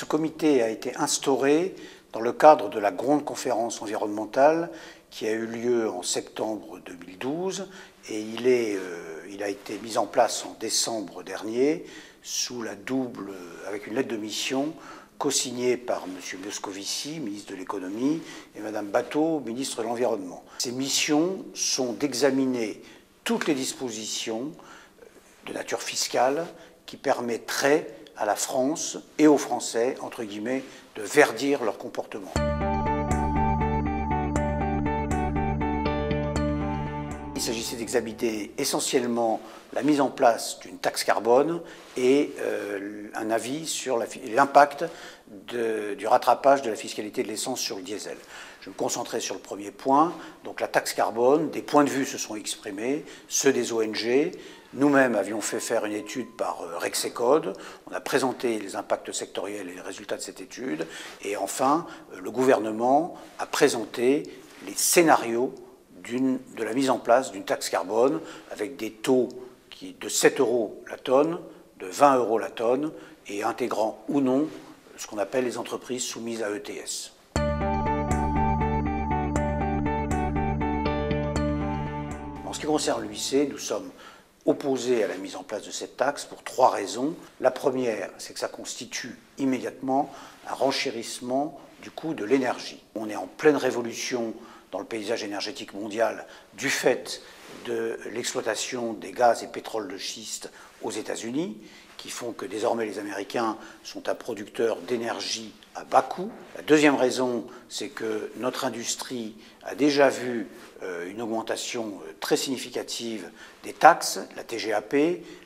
comité a été instauré dans le cadre de la grande conférence environnementale qui a eu lieu en septembre 2012 et il a été mis en place en décembre dernier sous avec une lettre de mission co-signée par M. Moscovici, ministre de l'économie, et Mme Batho, ministre de l'Environnement. Ces missions sont d'examiner toutes les dispositions de nature fiscale qui permettraient à la France et aux Français, entre guillemets, de verdir leur comportement. Il s'agissait d'examiner essentiellement la mise en place d'une taxe carbone et un avis sur l'impact du rattrapage de la fiscalité de l'essence sur le diesel. Je vais me concentrer sur le premier point, donc la taxe carbone. Des points de vue se sont exprimés, ceux des ONG. Nous-mêmes avions fait faire une étude par Rexecode. On a présenté les impacts sectoriels et les résultats de cette étude. Et enfin, le gouvernement a présenté les scénarios de la mise en place d'une taxe carbone avec des taux de 7 € la tonne, de 20 € la tonne et intégrant ou non ce qu'on appelle les entreprises soumises à ETS. En ce qui concerne l'UIC, nous sommes opposés à la mise en place de cette taxe pour 3 raisons. La première, c'est que ça constitue immédiatement un renchérissement du coût de l'énergie. On est en pleine révolution dans le paysage énergétique mondial du fait de l'exploitation des gaz et pétroles de schiste aux États-Unis, qui font que désormais les Américains sont un producteur d'énergie à bas coût. La deuxième raison, c'est que notre industrie a déjà vu une augmentation très significative des taxes, la TGAP,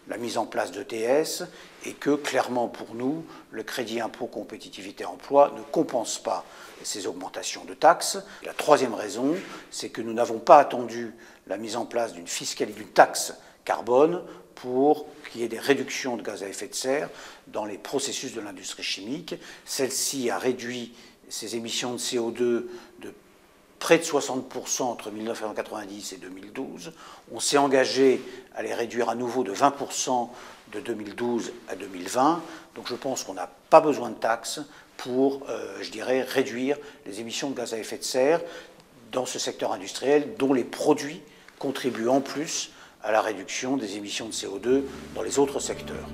la mise en place d'ETS, et que clairement pour nous, le crédit impôt compétitivité emploi ne compense pas ces augmentations de taxes. La troisième raison, c'est que nous n'avons pas attendu la mise en place d'une taxe carbone pour qu'il y ait des réductions de gaz à effet de serre dans les processus de l'industrie chimique. Celle-ci a réduit ses émissions de CO2 de près de 60% entre 1990 et 2012. On s'est engagé à les réduire à nouveau de 20% de 2012 à 2020. Donc je pense qu'on n'a pas besoin de taxes pour, je dirais, réduire les émissions de gaz à effet de serre dans ce secteur industriel dont les produits contribuent en plus à la réduction des émissions de CO2 dans les autres secteurs.